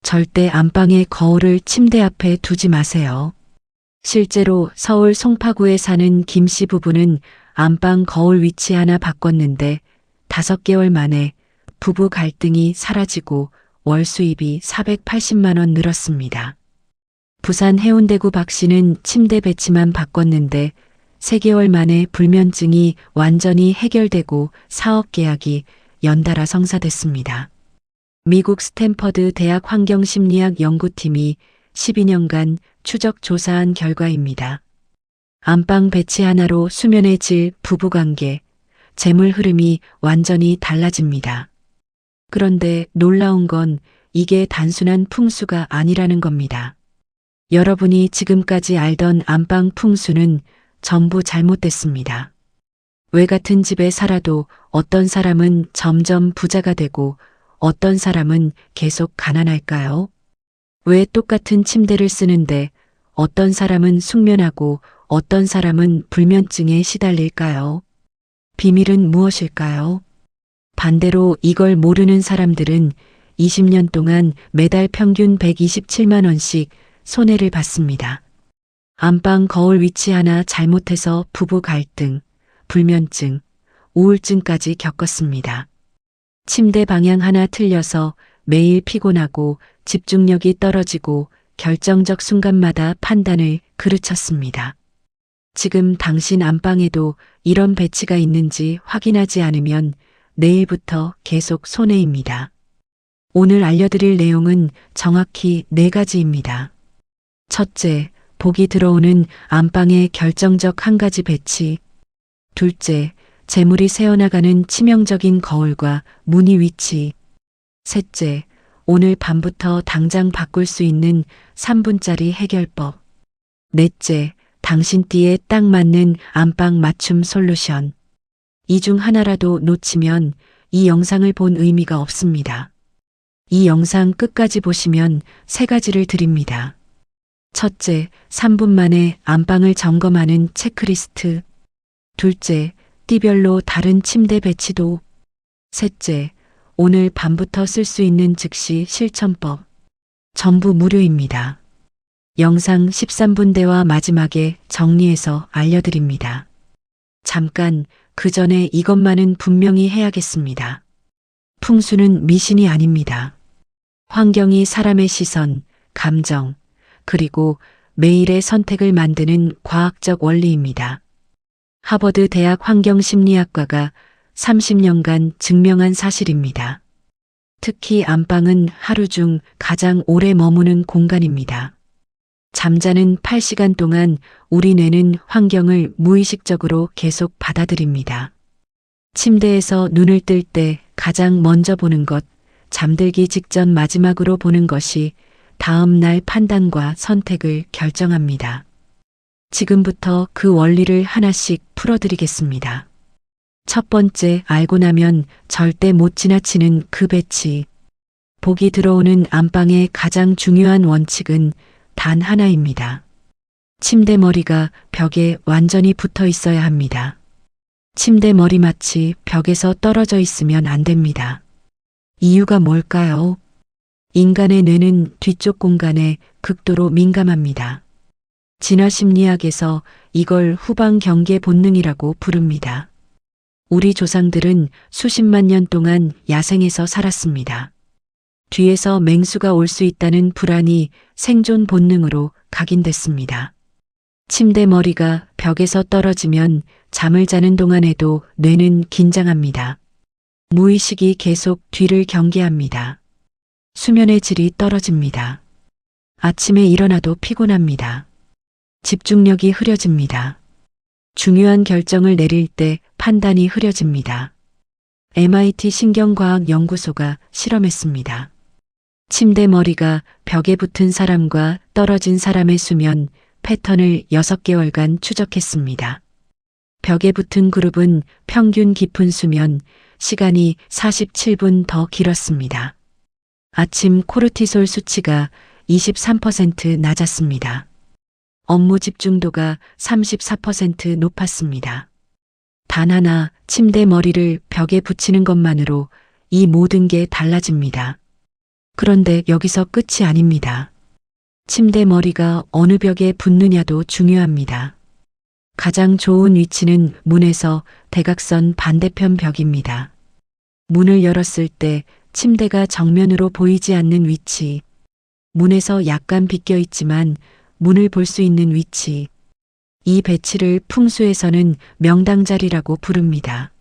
절대 안방에 거울을 침대 앞에 두지 마세요. 실제로 서울 송파구에 사는 김 씨 부부는 안방 거울 위치 하나 바꿨는데 5개월 만에 부부 갈등이 사라지고 월 수입이 480만 원 늘었습니다. 부산 해운대구 박 씨는 침대 배치만 바꿨는데 3개월 만에 불면증이 완전히 해결되고 사업 계약이 연달아 성사됐습니다. 미국 스탠퍼드 대학 환경심리학 연구팀이 12년간 추적 조사한 결과입니다. 안방 배치 하나로 수면의 질, 부부관계, 재물 흐름이 완전히 달라집니다. 그런데 놀라운 건 이게 단순한 풍수가 아니라는 겁니다. 여러분이 지금까지 알던 안방 풍수는 전부 잘못됐습니다. 왜 같은 집에 살아도 어떤 사람은 점점 부자가 되고 어떤 사람은 계속 가난할까요? 왜 똑같은 침대를 쓰는데 어떤 사람은 숙면하고 어떤 사람은 불면증에 시달릴까요? 비밀은 무엇일까요? 반대로 이걸 모르는 사람들은 20년 동안 매달 평균 127만 원씩 손해를 봤습니다. 안방 거울 위치 하나 잘못해서 부부 갈등, 불면증, 우울증까지 겪었습니다. 침대 방향 하나 틀려서 매일 피곤하고 집중력이 떨어지고 결정적 순간마다 판단을 그르쳤습니다. 지금 당신 안방에도 이런 배치가 있는지 확인하지 않으면 내일부터 계속 손해입니다. 오늘 알려드릴 내용은 정확히 4가지입니다. 첫째, 복이 들어오는 안방의 결정적 한 가지 배치. 둘째, 재물이 새어나가는 치명적인 거울과 무늬 위치. 셋째, 오늘 밤부터 당장 바꿀 수 있는 3분짜리 해결법. 넷째, 당신 띠에 딱 맞는 안방 맞춤 솔루션. 이 중 하나라도 놓치면 이 영상을 본 의미가 없습니다. 이 영상 끝까지 보시면 3가지를 드립니다. 첫째, 3분 만에 안방을 점검하는 체크리스트. 둘째, 띠별로 다른 침대 배치도. 셋째, 오늘 밤부터 쓸 수 있는 즉시 실천법. 전부 무료입니다. 영상 13분대와 마지막에 정리해서 알려드립니다. 잠깐, 그 전에 이것만은 분명히 해야겠습니다. 풍수는 미신이 아닙니다. 환경이 사람의 시선, 감정, 그리고 매일의 선택을 만드는 과학적 원리입니다. 하버드 대학 환경심리학과가 30년간 증명한 사실입니다. 특히 안방은 하루 중 가장 오래 머무는 공간입니다. 잠자는 8시간 동안 우리 뇌는 환경을 무의식적으로 계속 받아들입니다. 침대에서 눈을 뜰 때 가장 먼저 보는 것, 잠들기 직전 마지막으로 보는 것이 다음 날 판단과 선택을 결정합니다. 지금부터 그 원리를 하나씩 풀어드리겠습니다. 첫 번째, 알고 나면 절대 못 지나치는 그 배치. 복이 들어오는 안방의 가장 중요한 원칙은 단 하나입니다. 침대 머리가 벽에 완전히 붙어 있어야 합니다. 침대 머리 마치 벽에서 떨어져 있으면 안 됩니다. 이유가 뭘까요? 인간의 뇌는 뒤쪽 공간에 극도로 민감합니다. 진화 심리학에서 이걸 후방 경계 본능이라고 부릅니다. 우리 조상들은 수십만 년 동안 야생에서 살았습니다. 뒤에서 맹수가 올 수 있다는 불안이 생존 본능으로 각인됐습니다. 침대 머리가 벽에서 떨어지면 잠을 자는 동안에도 뇌는 긴장합니다. 무의식이 계속 뒤를 경계합니다. 수면의 질이 떨어집니다. 아침에 일어나도 피곤합니다. 집중력이 흐려집니다. 중요한 결정을 내릴 때 판단이 흐려집니다. MIT 신경과학연구소가 실험했습니다. 침대 머리가 벽에 붙은 사람과 떨어진 사람의 수면 패턴을 6개월간 추적했습니다. 벽에 붙은 그룹은 평균 깊은 수면 시간이 47분 더 길었습니다. 아침 코르티솔 수치가 23% 낮았습니다. 업무 집중도가 34% 높았습니다. 단 하나, 침대 머리를 벽에 붙이는 것만으로 이 모든 게 달라집니다. 그런데 여기서 끝이 아닙니다. 침대 머리가 어느 벽에 붙느냐도 중요합니다. 가장 좋은 위치는 문에서 대각선 반대편 벽입니다. 문을 열었을 때 침대가 정면으로 보이지 않는 위치, 문에서 약간 비껴 있지만 문을 볼 수 있는 위치, 이 배치를 풍수에서는 명당자리라고 부릅니다.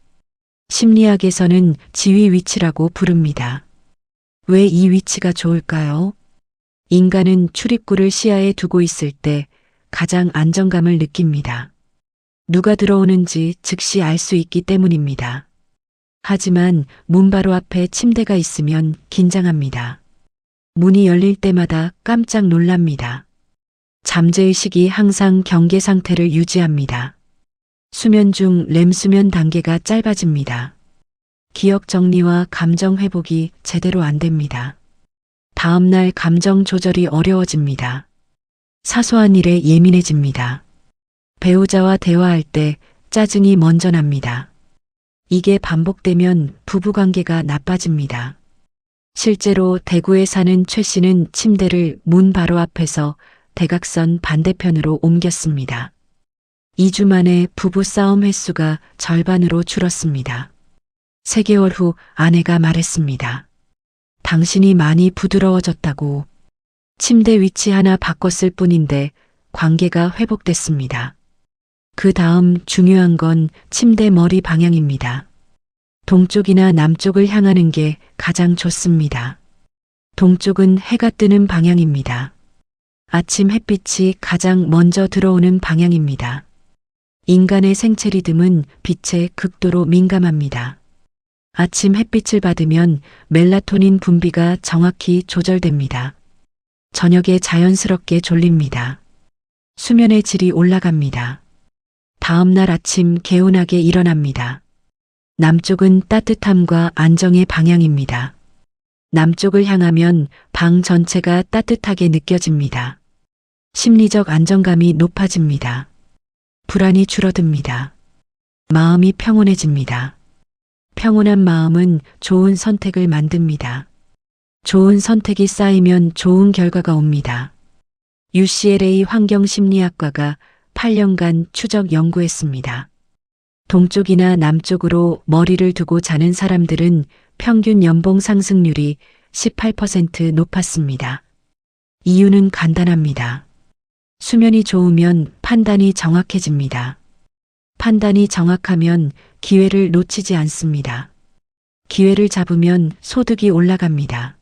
심리학에서는 지위 위치라고 부릅니다. 왜 이 위치가 좋을까요? 인간은 출입구를 시야에 두고 있을 때 가장 안정감을 느낍니다. 누가 들어오는지 즉시 알 수 있기 때문입니다. 하지만 문 바로 앞에 침대가 있으면 긴장합니다. 문이 열릴 때마다 깜짝 놀랍니다. 잠재의식이 항상 경계 상태를 유지합니다. 수면 중 렘 수면 단계가 짧아집니다. 기억 정리와 감정 회복이 제대로 안 됩니다. 다음날 감정 조절이 어려워집니다. 사소한 일에 예민해집니다. 배우자와 대화할 때 짜증이 먼저 납니다. 이게 반복되면 부부관계가 나빠집니다. 실제로 대구에 사는 최 씨는 침대를 문 바로 앞에서 대각선 반대편으로 옮겼습니다. 2주 만에 부부싸움 횟수가 절반으로 줄었습니다. 3개월 후 아내가 말했습니다. 당신이 많이 부드러워졌다고. 침대 위치 하나 바꿨을 뿐인데 관계가 회복됐습니다. 그 다음 중요한 건 침대 머리 방향입니다. 동쪽이나 남쪽을 향하는 게 가장 좋습니다. 동쪽은 해가 뜨는 방향입니다. 아침 햇빛이 가장 먼저 들어오는 방향입니다. 인간의 생체 리듬은 빛에 극도로 민감합니다. 아침 햇빛을 받으면 멜라토닌 분비가 정확히 조절됩니다. 저녁에 자연스럽게 졸립니다. 수면의 질이 올라갑니다. 다음 날 아침 개운하게 일어납니다. 남쪽은 따뜻함과 안정의 방향입니다. 남쪽을 향하면 방 전체가 따뜻하게 느껴집니다. 심리적 안정감이 높아집니다. 불안이 줄어듭니다. 마음이 평온해집니다. 평온한 마음은 좋은 선택을 만듭니다. 좋은 선택이 쌓이면 좋은 결과가 옵니다. UCLA 환경심리학과가 8년간 추적 연구했습니다. 동쪽이나 남쪽으로 머리를 두고 자는 사람들은 평균 연봉 상승률이 18% 높았습니다. 이유는 간단합니다. 수면이 좋으면 판단이 정확해집니다. 판단이 정확하면 기회를 놓치지 않습니다. 기회를 잡으면 소득이 올라갑니다.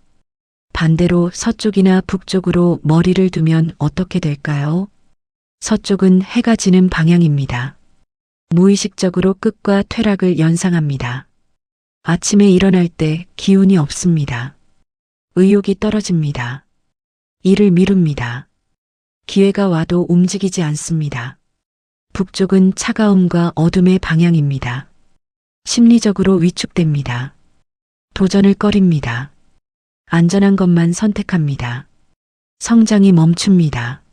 반대로 서쪽이나 북쪽으로 머리를 두면 어떻게 될까요? 서쪽은 해가 지는 방향입니다. 무의식적으로 끝과 퇴락을 연상합니다. 아침에 일어날 때 기운이 없습니다. 의욕이 떨어집니다. 일을 미룹니다. 기회가 와도 움직이지 않습니다. 북쪽은 차가움과 어둠의 방향입니다. 심리적으로 위축됩니다. 도전을 꺼립니다. 안전한 것만 선택합니다. 성장이 멈춥니다.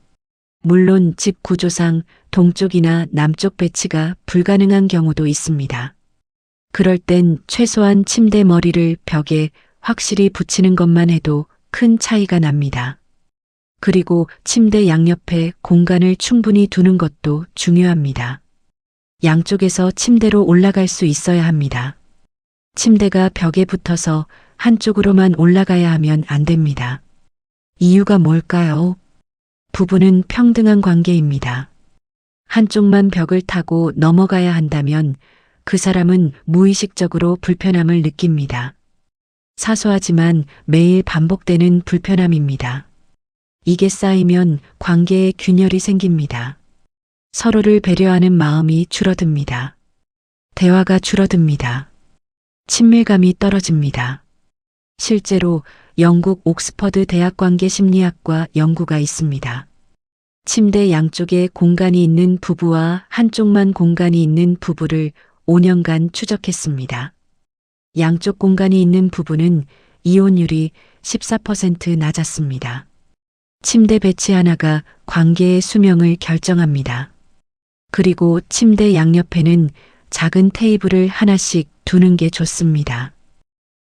물론 집 구조상 동쪽이나 남쪽 배치가 불가능한 경우도 있습니다. 그럴 땐 최소한 침대 머리를 벽에 확실히 붙이는 것만 해도 큰 차이가 납니다. 그리고 침대 양옆에 공간을 충분히 두는 것도 중요합니다. 양쪽에서 침대로 올라갈 수 있어야 합니다. 침대가 벽에 붙어서 한쪽으로만 올라가야 하면 안 됩니다. 이유가 뭘까요? 부부는 평등한 관계입니다. 한쪽만 벽을 타고 넘어가야 한다면 그 사람은 무의식적으로 불편함을 느낍니다. 사소하지만 매일 반복되는 불편함입니다. 이게 쌓이면 관계에 균열이 생깁니다. 서로를 배려하는 마음이 줄어듭니다. 대화가 줄어듭니다. 친밀감이 떨어집니다. 실제로 영국 옥스퍼드 대학관계 심리학과 연구가 있습니다. 침대 양쪽에 공간이 있는 부부와 한쪽만 공간이 있는 부부를 5년간 추적했습니다. 양쪽 공간이 있는 부부는 이혼율이 14% 낮았습니다. 침대 배치 하나가 관계의 수명을 결정합니다. 그리고 침대 양옆에는 작은 테이블을 하나씩 두는 게 좋습니다.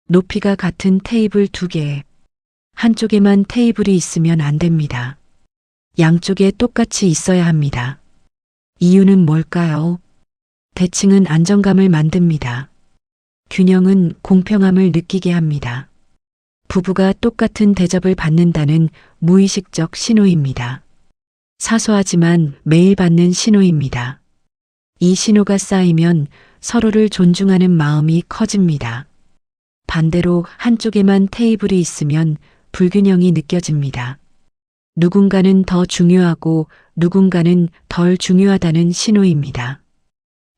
높이가 같은 테이블 2개. 한쪽에만 테이블이 있으면 안 됩니다. 양쪽에 똑같이 있어야 합니다. 이유는 뭘까요? 대칭은 안정감을 만듭니다. 균형은 공평함을 느끼게 합니다. 부부가 똑같은 대접을 받는다는 무의식적 신호입니다. 사소하지만 매일 받는 신호입니다. 이 신호가 쌓이면 서로를 존중하는 마음이 커집니다. 반대로 한쪽에만 테이블이 있으면 불균형이 느껴집니다. 누군가는 더 중요하고 누군가는 덜 중요하다는 신호입니다.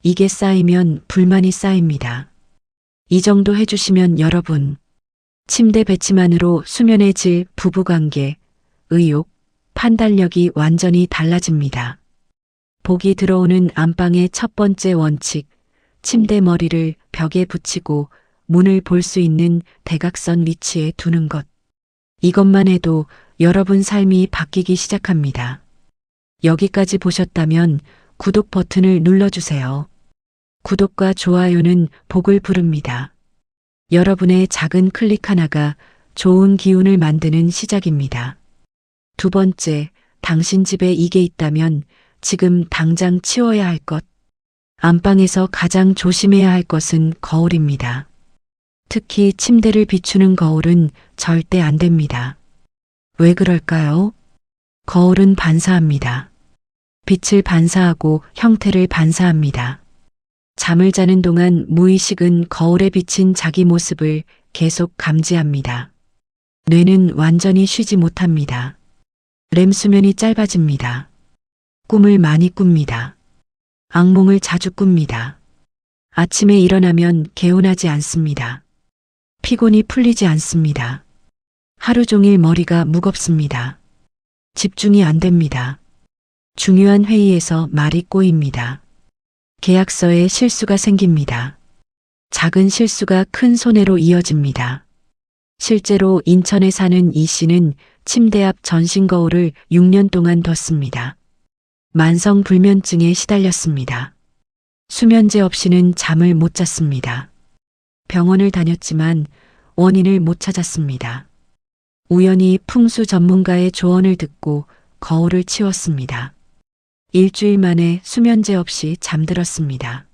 이게 쌓이면 불만이 쌓입니다. 이 정도 해주시면 여러분, 침대 배치만으로 수면의 질, 부부관계, 의욕, 판단력이 완전히 달라집니다. 복이 들어오는 안방의 첫 번째 원칙, 침대 머리를 벽에 붙이고 문을 볼 수 있는 대각선 위치에 두는 것. 이것만 해도 여러분 삶이 바뀌기 시작합니다. 여기까지 보셨다면 구독 버튼을 눌러주세요. 구독과 좋아요는 복을 부릅니다. 여러분의 작은 클릭 하나가 좋은 기운을 만드는 시작입니다. 두 번째, 당신 집에 이게 있다면 지금 당장 치워야 할 것. 안방에서 가장 조심해야 할 것은 거울입니다. 특히 침대를 비추는 거울은 절대 안 됩니다. 왜 그럴까요? 거울은 반사합니다. 빛을 반사하고 형태를 반사합니다. 잠을 자는 동안 무의식은 거울에 비친 자기 모습을 계속 감지합니다. 뇌는 완전히 쉬지 못합니다. 렘 수면이 짧아집니다. 꿈을 많이 꿉니다. 악몽을 자주 꿉니다. 아침에 일어나면 개운하지 않습니다. 피곤이 풀리지 않습니다. 하루 종일 머리가 무겁습니다. 집중이 안 됩니다. 중요한 회의에서 말이 꼬입니다. 계약서에 실수가 생깁니다. 작은 실수가 큰 손해로 이어집니다. 실제로 인천에 사는 이 씨는 침대 앞 전신 거울을 6년 동안 뒀습니다. 만성 불면증에 시달렸습니다. 수면제 없이는 잠을 못 잤습니다. 병원을 다녔지만 원인을 못 찾았습니다. 우연히 풍수 전문가의 조언을 듣고 거울을 치웠습니다. 일주일 만에 수면제 없이 잠들었습니다.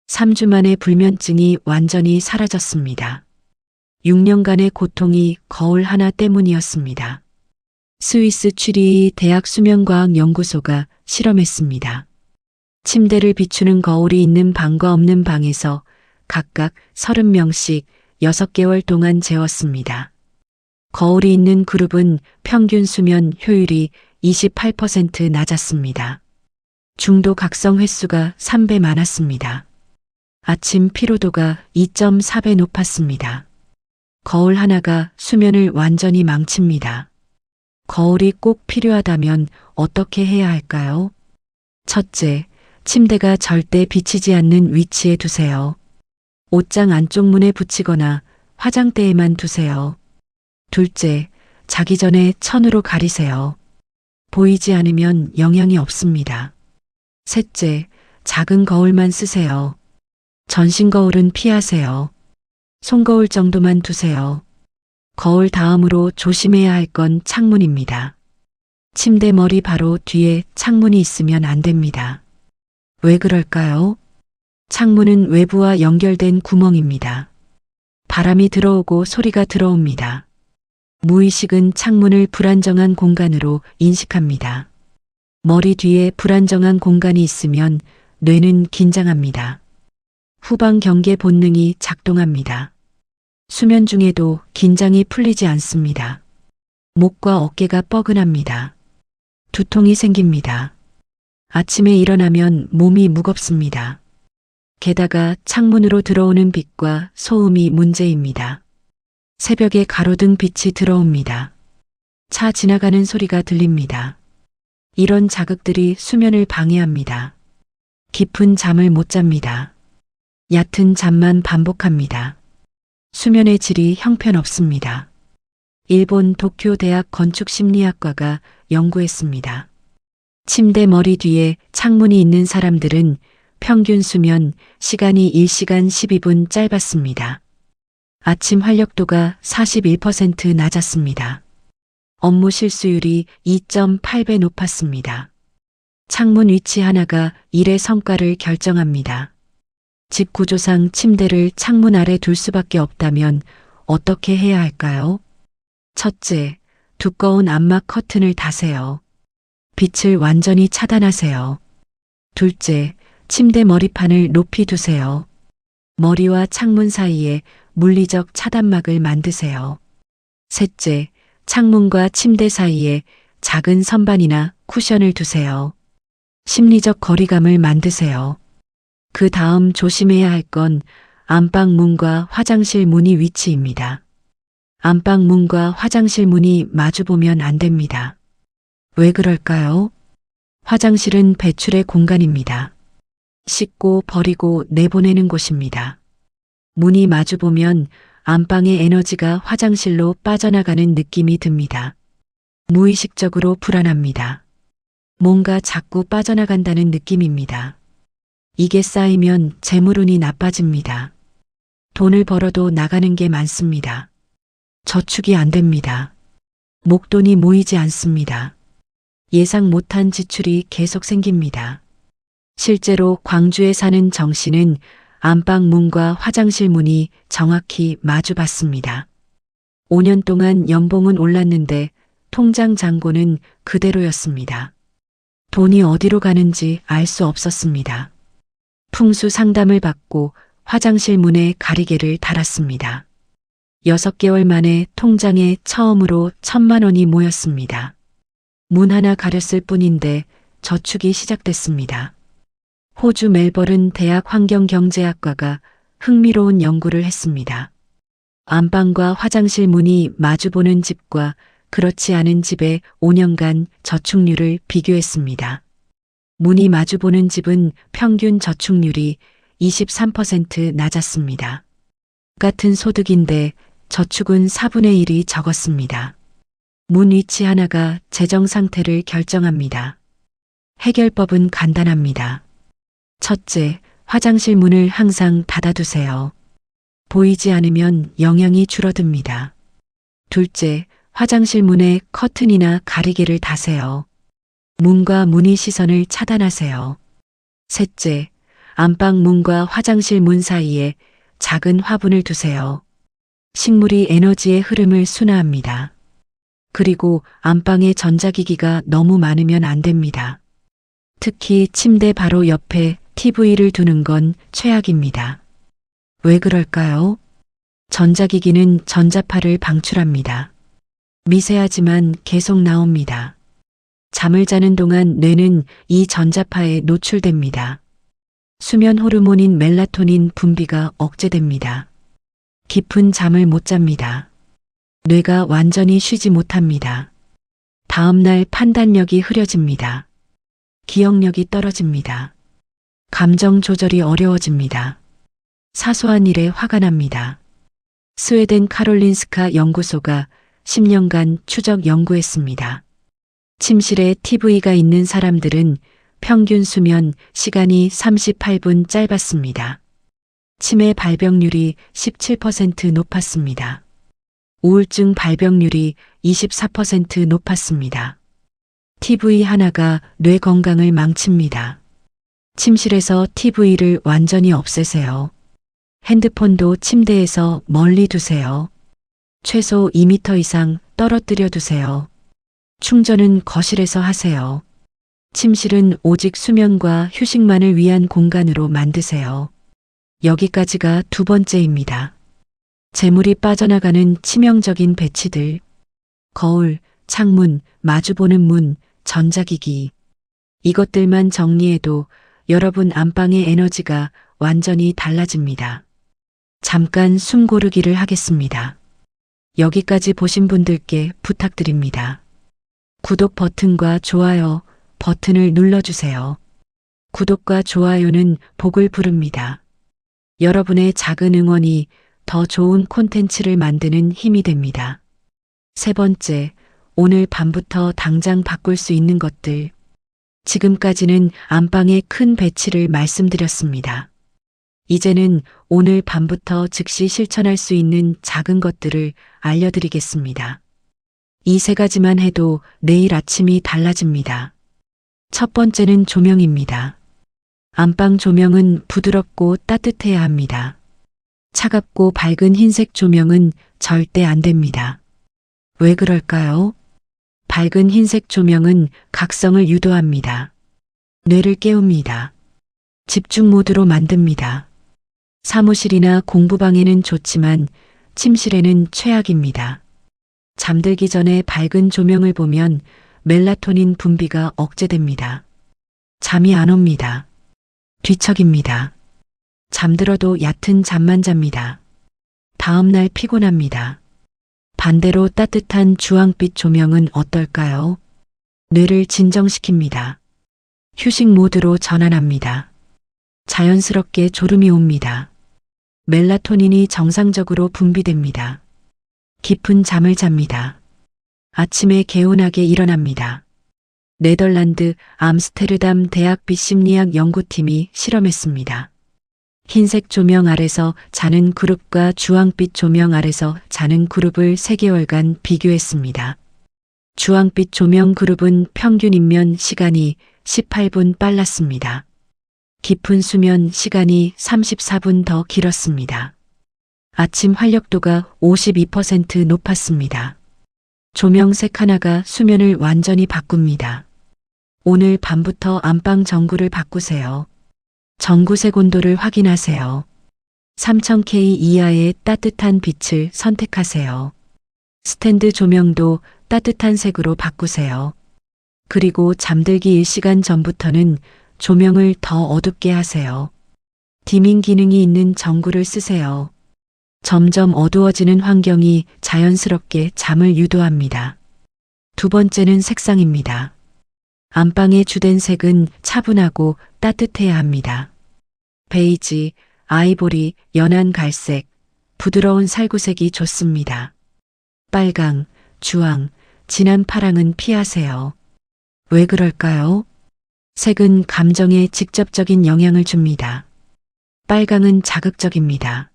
3주 만에 불면증이 완전히 사라졌습니다. 6년간의 고통이 거울 하나 때문이었습니다. 스위스 추리히 대학 수면과학 연구소가 실험했습니다. 침대를 비추는 거울이 있는 방과 없는 방에서 각각 30명씩 6개월 동안 재웠습니다. 거울이 있는 그룹은 평균 수면 효율이 28% 낮았습니다. 중도 각성 횟수가 3배 많았습니다. 아침 피로도가 2.4배 높았습니다. 거울 하나가 수면을 완전히 망칩니다. 거울이 꼭 필요하다면 어떻게 해야 할까요? 첫째, 침대가 절대 비치지 않는 위치에 두세요. 옷장 안쪽 문에 붙이거나 화장대에만 두세요. 둘째, 자기 전에 천으로 가리세요. 보이지 않으면 영향이 없습니다. 셋째, 작은 거울만 쓰세요. 전신 거울은 피하세요. 손거울 정도만 두세요. 거울 다음으로 조심해야 할 건 창문입니다. 침대 머리 바로 뒤에 창문이 있으면 안 됩니다. 왜 그럴까요? 창문은 외부와 연결된 구멍입니다. 바람이 들어오고 소리가 들어옵니다. 무의식은 창문을 불안정한 공간으로 인식합니다. 머리 뒤에 불안정한 공간이 있으면 뇌는 긴장합니다. 후방 경계 본능이 작동합니다. 수면 중에도 긴장이 풀리지 않습니다. 목과 어깨가 뻐근합니다. 두통이 생깁니다. 아침에 일어나면 몸이 무겁습니다. 게다가 창문으로 들어오는 빛과 소음이 문제입니다. 새벽에 가로등 빛이 들어옵니다. 차 지나가는 소리가 들립니다. 이런 자극들이 수면을 방해합니다. 깊은 잠을 못 잡니다. 얕은 잠만 반복합니다. 수면의 질이 형편없습니다. 일본 도쿄 대학 건축심리학과가 연구했습니다. 침대 머리 뒤에 창문이 있는 사람들은 평균 수면 시간이 1시간 12분 짧았습니다. 아침 활력도가 41% 낮았습니다. 업무 실수율이 2.8배 높았습니다. 창문 위치 하나가 일의 성과를 결정합니다. 집 구조상 침대를 창문 아래 둘 수밖에 없다면 어떻게 해야 할까요? 첫째, 두꺼운 암막 커튼을 다세요. 빛을 완전히 차단하세요. 둘째, 침대 머리판을 높이 두세요. 머리와 창문 사이에 물리적 차단막을 만드세요. 셋째, 창문과 침대 사이에 작은 선반이나 쿠션을 두세요. 심리적 거리감을 만드세요. 그 다음 조심해야 할 건 안방 문과 화장실 문의 위치입니다. 안방 문과 화장실 문이 마주보면 안 됩니다. 왜 그럴까요? 화장실은 배출의 공간입니다. 씻고 버리고 내보내는 곳입니다. 문이 마주보면 안방의 에너지가 화장실로 빠져나가는 느낌이 듭니다. 무의식적으로 불안합니다. 뭔가 자꾸 빠져나간다는 느낌입니다. 이게 쌓이면 재물운이 나빠집니다. 돈을 벌어도 나가는 게 많습니다. 저축이 안 됩니다. 목돈이 모이지 않습니다. 예상 못한 지출이 계속 생깁니다. 실제로 광주에 사는 정 씨는 안방 문과 화장실 문이 정확히 마주봤습니다. 5년 동안 연봉은 올랐는데 통장 잔고는 그대로였습니다. 돈이 어디로 가는지 알 수 없었습니다. 풍수 상담을 받고 화장실 문에 가리개를 달았습니다. 6개월 만에 통장에 처음으로 1,000만 원이 모였습니다. 문 하나 가렸을 뿐인데 저축이 시작됐습니다. 호주 멜버른 대학 환경경제학과가 흥미로운 연구를 했습니다. 안방과 화장실 문이 마주보는 집과 그렇지 않은 집의 5년간 저축률을 비교했습니다. 문이 마주보는 집은 평균 저축률이 23% 낮았습니다. 같은 소득인데 저축은 4분의 1이 적었습니다. 문 위치 하나가 재정 상태를 결정합니다. 해결법은 간단합니다. 첫째, 화장실 문을 항상 닫아두세요. 보이지 않으면 영향이 줄어듭니다. 둘째, 화장실 문에 커튼이나 가리개를 다세요. 문과 문의 시선을 차단하세요. 셋째, 안방 문과 화장실 문 사이에 작은 화분을 두세요. 식물이 에너지의 흐름을 순화합니다. 그리고 안방에 전자기기가 너무 많으면 안 됩니다. 특히 침대 바로 옆에 TV를 두는 건 최악입니다. 왜 그럴까요? 전자기기는 전자파를 방출합니다. 미세하지만 계속 나옵니다. 잠을 자는 동안 뇌는 이 전자파에 노출됩니다. 수면 호르몬인 멜라토닌 분비가 억제됩니다. 깊은 잠을 못 잡니다. 뇌가 완전히 쉬지 못합니다. 다음날 판단력이 흐려집니다. 기억력이 떨어집니다. 감정 조절이 어려워집니다. 사소한 일에 화가 납니다. 스웨덴 카롤린스카 연구소가 10년간 추적 연구했습니다. 침실에 TV가 있는 사람들은 평균 수면 시간이 38분 짧았습니다. 치매 발병률이 17% 높았습니다. 우울증 발병률이 24% 높았습니다. TV 하나가 뇌 건강을 망칩니다. 침실에서 TV를 완전히 없애세요. 핸드폰도 침대에서 멀리 두세요. 최소 2m 이상 떨어뜨려 두세요. 충전은 거실에서 하세요. 침실은 오직 수면과 휴식만을 위한 공간으로 만드세요. 여기까지가 두 번째입니다. 재물이 빠져나가는 치명적인 배치들. 거울, 창문, 마주보는 문, 전자기기. 이것들만 정리해도 여러분 안방의 에너지가 완전히 달라집니다. 잠깐 숨 고르기를 하겠습니다. 여기까지 보신 분들께 부탁드립니다. 구독 버튼과 좋아요 버튼을 눌러주세요. 구독과 좋아요는 복을 부릅니다. 여러분의 작은 응원이 더 좋은 콘텐츠를 만드는 힘이 됩니다. 세 번째, 오늘 밤부터 당장 바꿀 수 있는 것들. 지금까지는 안방의 큰 배치를 말씀드렸습니다. 이제는 오늘 밤부터 즉시 실천할 수 있는 작은 것들을 알려드리겠습니다. 이 세 가지만 해도 내일 아침이 달라집니다. 첫 번째는 조명입니다. 안방 조명은 부드럽고 따뜻해야 합니다. 차갑고 밝은 흰색 조명은 절대 안 됩니다. 왜 그럴까요? 밝은 흰색 조명은 각성을 유도합니다. 뇌를 깨웁니다. 집중 모드로 만듭니다. 사무실이나 공부방에는 좋지만 침실에는 최악입니다. 잠들기 전에 밝은 조명을 보면 멜라토닌 분비가 억제됩니다. 잠이 안 옵니다. 뒤척입니다. 잠들어도 얕은 잠만 잡니다. 다음날 피곤합니다. 반대로 따뜻한 주황빛 조명은 어떨까요? 뇌를 진정시킵니다. 휴식 모드로 전환합니다. 자연스럽게 졸음이 옵니다. 멜라토닌이 정상적으로 분비됩니다. 깊은 잠을 잡니다. 아침에 개운하게 일어납니다. 네덜란드 암스테르담 대학 빛심리학 연구팀이 실험했습니다. 흰색 조명 아래서 자는 그룹과 주황빛 조명 아래서 자는 그룹을 3개월간 비교했습니다. 주황빛 조명 그룹은 평균 입면 시간이 18분 빨랐습니다. 깊은 수면 시간이 34분 더 길었습니다. 아침 활력도가 52% 높았습니다. 조명색 하나가 수면을 완전히 바꿉니다. 오늘 밤부터 안방 전구를 바꾸세요. 전구색 온도를 확인하세요. 3000K 이하의 따뜻한 빛을 선택하세요. 스탠드 조명도 따뜻한 색으로 바꾸세요. 그리고 잠들기 1시간 전부터는 조명을 더 어둡게 하세요. 디밍 기능이 있는 전구를 쓰세요. 점점 어두워지는 환경이 자연스럽게 잠을 유도합니다. 두 번째는 색상입니다. 안방의 주된 색은 차분하고 따뜻해야 합니다. 베이지, 아이보리, 연한 갈색, 부드러운 살구색이 좋습니다. 빨강, 주황, 진한 파랑은 피하세요. 왜 그럴까요? 색은 감정에 직접적인 영향을 줍니다. 빨강은 자극적입니다.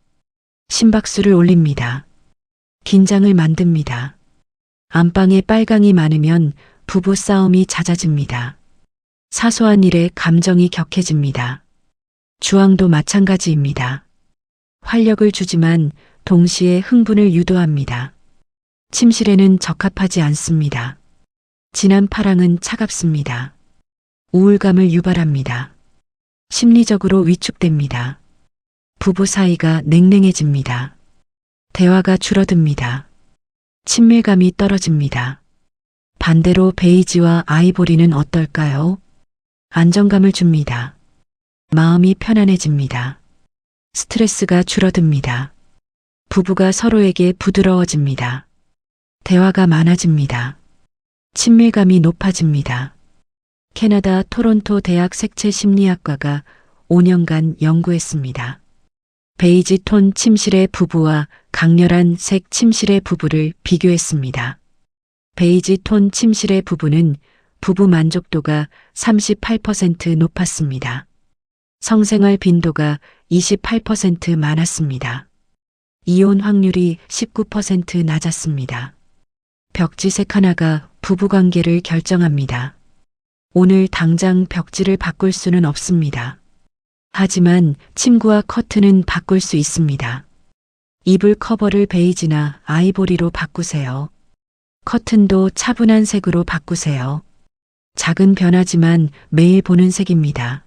심박수를 올립니다. 긴장을 만듭니다. 안방에 빨강이 많으면 부부 싸움이 잦아집니다. 사소한 일에 감정이 격해집니다. 주황도 마찬가지입니다. 활력을 주지만 동시에 흥분을 유도합니다. 침실에는 적합하지 않습니다. 진한 파랑은 차갑습니다. 우울감을 유발합니다. 심리적으로 위축됩니다. 부부 사이가 냉랭해집니다. 대화가 줄어듭니다. 친밀감이 떨어집니다. 반대로 베이지와 아이보리는 어떨까요? 안정감을 줍니다. 마음이 편안해집니다. 스트레스가 줄어듭니다. 부부가 서로에게 부드러워집니다. 대화가 많아집니다. 친밀감이 높아집니다. 캐나다 토론토 대학 색채 심리학과가 5년간 연구했습니다. 베이지 톤 침실의 부부와 강렬한 색 침실의 부부를 비교했습니다. 베이지 톤 침실의 부부는 부부 만족도가 38% 높았습니다. 성생활 빈도가 28% 많았습니다. 이혼 확률이 19% 낮았습니다. 벽지색 하나가 부부관계를 결정합니다. 오늘 당장 벽지를 바꿀 수는 없습니다. 하지만 침구와 커튼은 바꿀 수 있습니다. 이불 커버를 베이지나 아이보리로 바꾸세요. 커튼도 차분한 색으로 바꾸세요. 작은 변화지만 매일 보는 색입니다.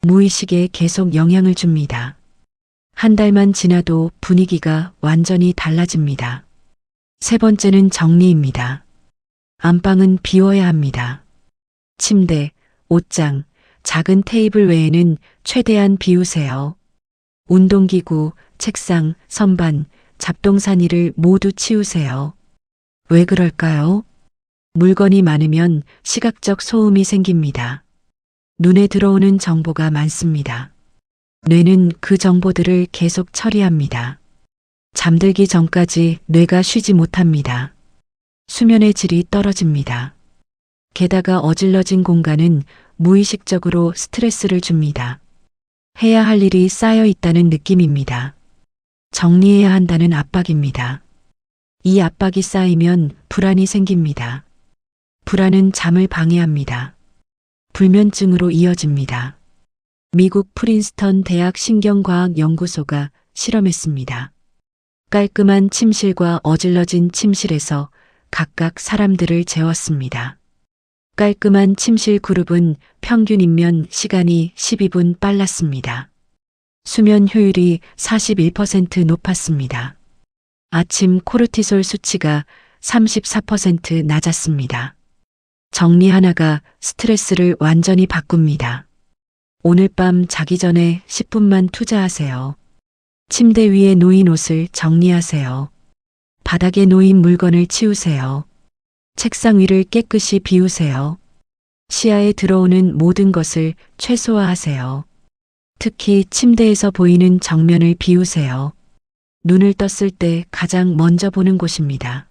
무의식에 계속 영향을 줍니다. 한 달만 지나도 분위기가 완전히 달라집니다. 세 번째는 정리입니다. 안방은 비워야 합니다. 침대, 옷장, 작은 테이블 외에는 최대한 비우세요. 운동기구, 책상, 선반, 잡동사니를 모두 치우세요. 왜 그럴까요? 물건이 많으면 시각적 소음이 생깁니다. 눈에 들어오는 정보가 많습니다. 뇌는 그 정보들을 계속 처리합니다. 잠들기 전까지 뇌가 쉬지 못합니다. 수면의 질이 떨어집니다. 게다가 어질러진 공간은 무의식적으로 스트레스를 줍니다. 해야 할 일이 쌓여 있다는 느낌입니다. 정리해야 한다는 압박입니다. 이 압박이 쌓이면 불안이 생깁니다. 불안은 잠을 방해합니다. 불면증으로 이어집니다. 미국 프린스턴 대학 신경과학연구소가 실험했습니다. 깔끔한 침실과 어질러진 침실에서 각각 사람들을 재웠습니다. 깔끔한 침실 그룹은 평균 입면 시간이 12분 빨랐습니다. 수면 효율이 41% 높았습니다. 아침 코르티솔 수치가 34% 낮았습니다. 정리 하나가 스트레스를 완전히 바꿉니다. 오늘 밤 자기 전에 10분만 투자하세요. 침대 위에 놓인 옷을 정리하세요. 바닥에 놓인 물건을 치우세요. 책상 위를 깨끗이 비우세요. 시야에 들어오는 모든 것을 최소화하세요. 특히 침대에서 보이는 정면을 비우세요. 눈을 떴을 때 가장 먼저 보는 곳입니다.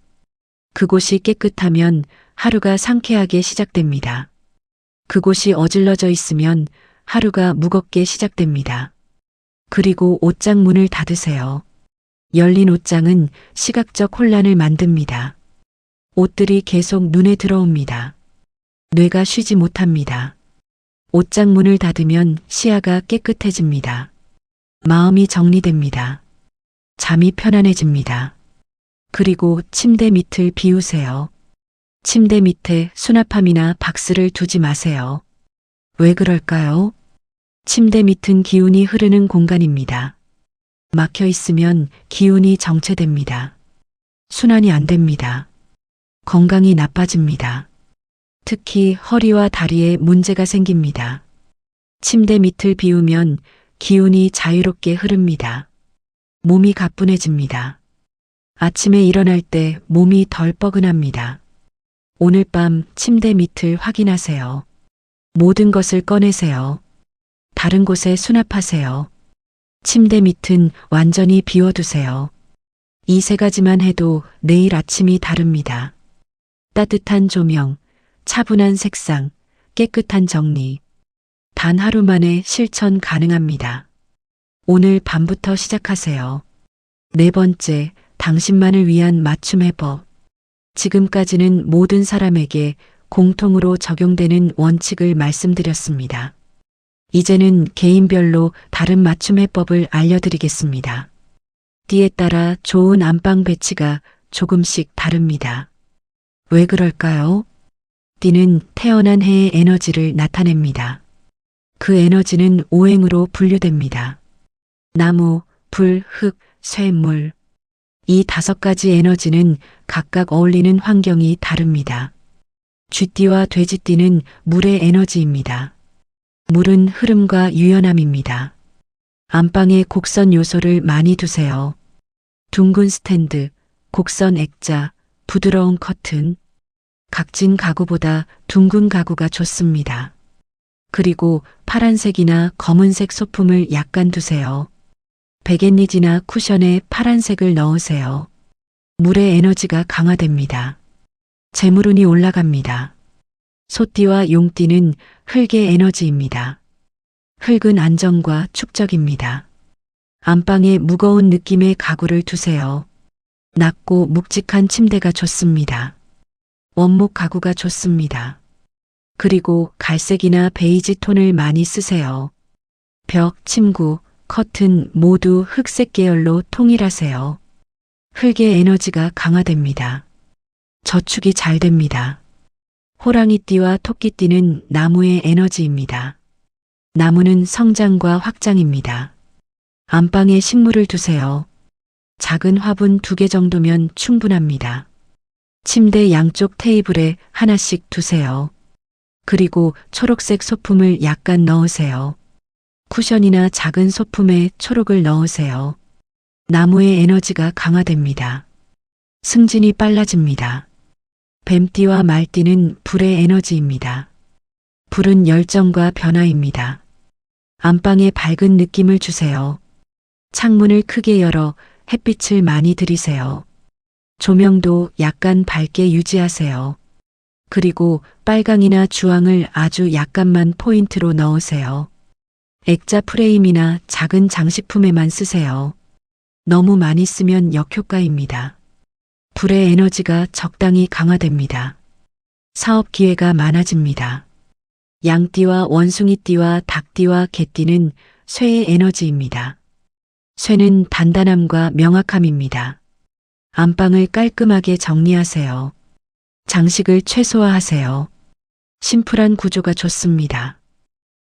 그곳이 깨끗하면 하루가 상쾌하게 시작됩니다. 그곳이 어질러져 있으면 하루가 무겁게 시작됩니다. 그리고 옷장 문을 닫으세요. 열린 옷장은 시각적 혼란을 만듭니다. 옷들이 계속 눈에 들어옵니다. 뇌가 쉬지 못합니다. 옷장 문을 닫으면 시야가 깨끗해집니다. 마음이 정리됩니다. 잠이 편안해집니다. 그리고 침대 밑을 비우세요. 침대 밑에 수납함이나 박스를 두지 마세요. 왜 그럴까요? 침대 밑은 기운이 흐르는 공간입니다. 막혀 있으면 기운이 정체됩니다. 순환이 안 됩니다. 건강이 나빠집니다. 특히 허리와 다리에 문제가 생깁니다. 침대 밑을 비우면 기운이 자유롭게 흐릅니다. 몸이 가뿐해집니다. 아침에 일어날 때 몸이 덜 뻐근합니다. 오늘 밤 침대 밑을 확인하세요. 모든 것을 꺼내세요. 다른 곳에 수납하세요. 침대 밑은 완전히 비워두세요. 이 세 가지만 해도 내일 아침이 다릅니다. 따뜻한 조명, 차분한 색상, 깨끗한 정리. 단 하루 만에 실천 가능합니다. 오늘 밤부터 시작하세요. 네 번째, 당신만을 위한 맞춤 해법. 지금까지는 모든 사람에게 공통으로 적용되는 원칙을 말씀드렸습니다. 이제는 개인별로 다른 맞춤 해법을 알려드리겠습니다. 띠에 따라 좋은 안방 배치가 조금씩 다릅니다. 왜 그럴까요? 띠는 태어난 해의 에너지를 나타냅니다. 그 에너지는 오행으로 분류됩니다. 나무, 불, 흙, 쇠, 물. 이 5가지 에너지는 각각 어울리는 환경이 다릅니다. 쥐띠와 돼지띠는 물의 에너지입니다. 물은 흐름과 유연함입니다. 안방에 곡선 요소를 많이 두세요. 둥근 스탠드, 곡선 액자, 부드러운 커튼. 각진 가구보다 둥근 가구가 좋습니다. 그리고 파란색이나 검은색 소품을 약간 두세요. 베갯니지나 쿠션에 파란색을 넣으세요. 물의 에너지가 강화됩니다. 재물운이 올라갑니다. 소띠와 용띠는 흙의 에너지입니다. 흙은 안정과 축적입니다. 안방에 무거운 느낌의 가구를 두세요. 낮고 묵직한 침대가 좋습니다. 원목 가구가 좋습니다. 그리고 갈색이나 베이지 톤을 많이 쓰세요. 벽, 침구, 커튼 모두 흑색 계열로 통일하세요. 흙의 에너지가 강화됩니다. 저축이 잘 됩니다. 호랑이띠와 토끼띠는 나무의 에너지입니다. 나무는 성장과 확장입니다. 안방에 식물을 두세요. 작은 화분 2개 정도면 충분합니다. 침대 양쪽 테이블에 하나씩 두세요. 그리고 초록색 소품을 약간 넣으세요. 쿠션이나 작은 소품에 초록을 넣으세요. 나무의 에너지가 강화됩니다. 승진이 빨라집니다. 뱀띠와 말띠는 불의 에너지입니다. 불은 열정과 변화입니다. 안방에 밝은 느낌을 주세요. 창문을 크게 열어 햇빛을 많이 들이세요. 조명도 약간 밝게 유지하세요. 그리고 빨강이나 주황을 아주 약간만 포인트로 넣으세요. 액자 프레임이나 작은 장식품에만 쓰세요. 너무 많이 쓰면 역효과입니다. 불의 에너지가 적당히 강화됩니다. 사업 기회가 많아집니다. 양띠와 원숭이띠와 닭띠와 개띠는 쇠의 에너지입니다. 쇠는 단단함과 명확함입니다. 안방을 깔끔하게 정리하세요. 장식을 최소화하세요. 심플한 구조가 좋습니다.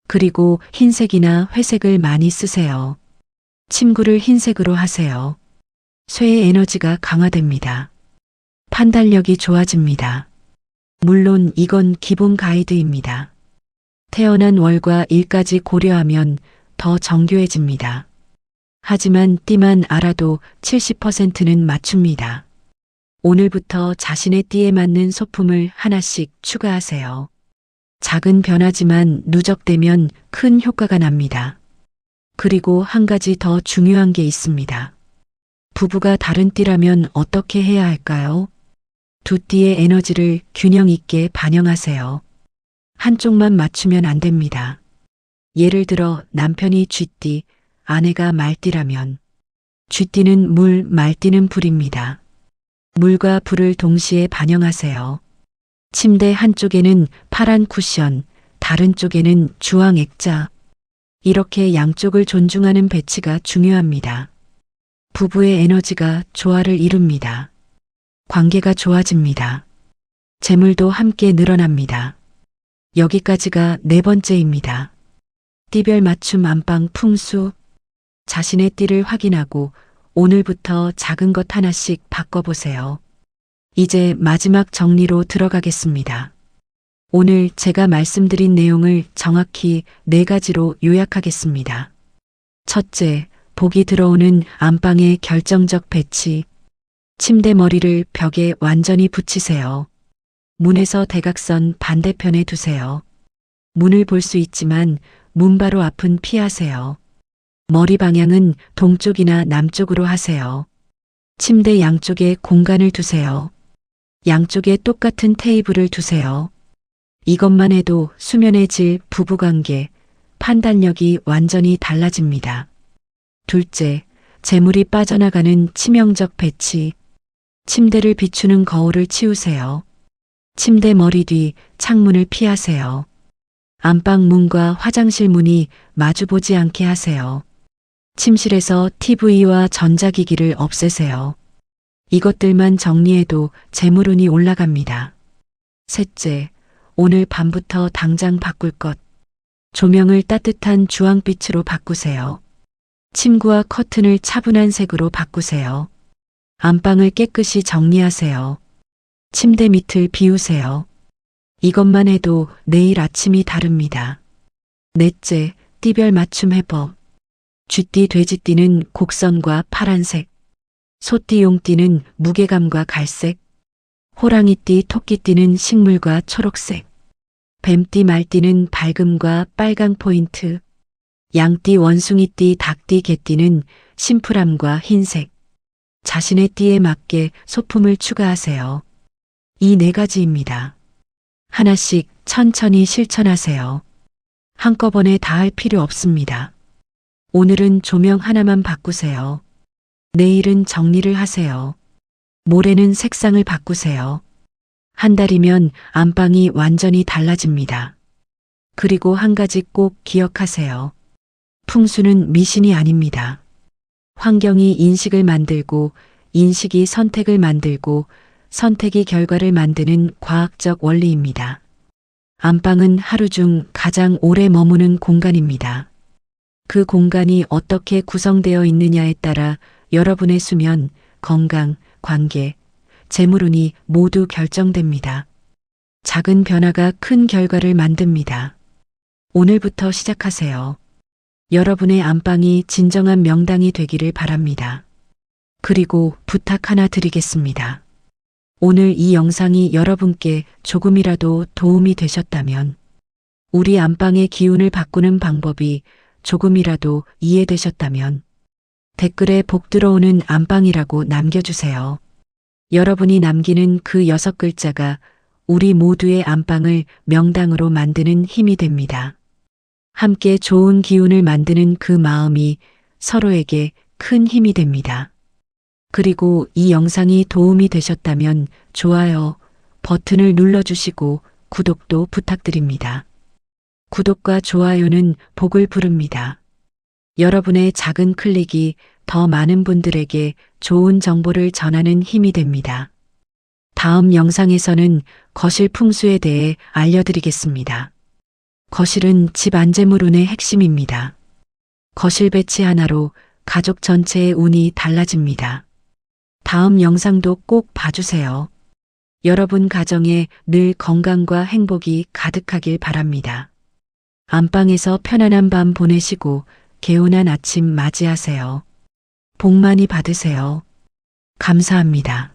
그리고 흰색이나 회색을 많이 쓰세요. 침구를 흰색으로 하세요. 쇠의 에너지가 강화됩니다. 판단력이 좋아집니다. 물론 이건 기본 가이드입니다. 태어난 월과 일까지 고려하면 더 정교해집니다. 하지만 띠만 알아도 70%는 맞춥니다. 오늘부터 자신의 띠에 맞는 소품을 하나씩 추가하세요. 작은 변화지만 누적되면 큰 효과가 납니다. 그리고 한 가지 더 중요한 게 있습니다. 부부가 다른 띠라면 어떻게 해야 할까요? 두 띠의 에너지를 균형 있게 반영하세요. 한쪽만 맞추면 안 됩니다. 예를 들어 남편이 쥐띠, 아내가 말띠라면 쥐띠는 물, 말띠는 불입니다. 물과 불을 동시에 반영하세요. 침대 한쪽에는 파란 쿠션, 다른 쪽에는 주황 액자. 이렇게 양쪽을 존중하는 배치가 중요합니다. 부부의 에너지가 조화를 이룹니다. 관계가 좋아집니다. 재물도 함께 늘어납니다. 여기까지가 네 번째입니다. 띠별 맞춤 안방 풍수. 자신의 띠를 확인하고 오늘부터 작은 것 하나씩 바꿔보세요. 이제 마지막 정리로 들어가겠습니다. 오늘 제가 말씀드린 내용을 정확히 4가지로 요약하겠습니다. 첫째, 복이 들어오는 안방의 결정적 배치. 침대 머리를 벽에 완전히 붙이세요. 문에서 대각선 반대편에 두세요. 문을 볼 수 있지만 문 바로 앞은 피하세요. 머리 방향은 동쪽이나 남쪽으로 하세요. 침대 양쪽에 공간을 두세요. 양쪽에 똑같은 테이블을 두세요. 이것만 해도 수면의 질, 부부관계, 판단력이 완전히 달라집니다. 둘째, 재물이 빠져나가는 치명적 배치. 침대를 비추는 거울을 치우세요. 침대 머리 뒤 창문을 피하세요. 안방 문과 화장실 문이 마주보지 않게 하세요. 침실에서 TV와 전자기기를 없애세요. 이것들만 정리해도 재물운이 올라갑니다. 셋째, 오늘 밤부터 당장 바꿀 것. 조명을 따뜻한 주황빛으로 바꾸세요. 침구와 커튼을 차분한 색으로 바꾸세요. 안방을 깨끗이 정리하세요. 침대 밑을 비우세요. 이것만 해도 내일 아침이 다릅니다. 넷째, 띠별 맞춤 해법. 쥐띠, 돼지띠는 곡선과 파란색, 소띠, 용띠는 무게감과 갈색, 호랑이띠, 토끼띠는 식물과 초록색, 뱀띠, 말띠는 밝음과 빨강 포인트, 양띠, 원숭이띠, 닭띠, 개띠는 심플함과 흰색. 자신의 띠에 맞게 소품을 추가하세요. 이 4가지입니다. 하나씩 천천히 실천하세요. 한꺼번에 다 할 필요 없습니다. 오늘은 조명 하나만 바꾸세요. 내일은 정리를 하세요. 모레는 색상을 바꾸세요. 한 달이면 안방이 완전히 달라집니다. 그리고 한 가지 꼭 기억하세요. 풍수는 미신이 아닙니다. 환경이 인식을 만들고 인식이 선택을 만들고 선택이 결과를 만드는 과학적 원리입니다. 안방은 하루 중 가장 오래 머무는 공간입니다. 그 공간이 어떻게 구성되어 있느냐에 따라 여러분의 수면, 건강, 관계, 재물운이 모두 결정됩니다. 작은 변화가 큰 결과를 만듭니다. 오늘부터 시작하세요. 여러분의 안방이 진정한 명당이 되기를 바랍니다. 그리고 부탁 하나 드리겠습니다. 오늘 이 영상이 여러분께 조금이라도 도움이 되셨다면 우리 안방의 기운을 바꾸는 방법이 조금이라도 이해되셨다면 댓글에 복 들어오는 안방이라고 남겨주세요. 여러분이 남기는 그 6글자가 우리 모두의 안방을 명당으로 만드는 힘이 됩니다. 함께 좋은 기운을 만드는 그 마음이 서로에게 큰 힘이 됩니다. 그리고 이 영상이 도움이 되셨다면 좋아요 버튼을 눌러주시고 구독도 부탁드립니다. 구독과 좋아요는 복을 부릅니다. 여러분의 작은 클릭이 더 많은 분들에게 좋은 정보를 전하는 힘이 됩니다. 다음 영상에서는 거실 풍수에 대해 알려드리겠습니다. 거실은 집 안재물운의 핵심입니다. 거실 배치 하나로 가족 전체의 운이 달라집니다. 다음 영상도 꼭 봐주세요. 여러분 가정에 늘 건강과 행복이 가득하길 바랍니다. 안방에서 편안한 밤 보내시고 개운한 아침 맞이하세요. 복 많이 받으세요. 감사합니다.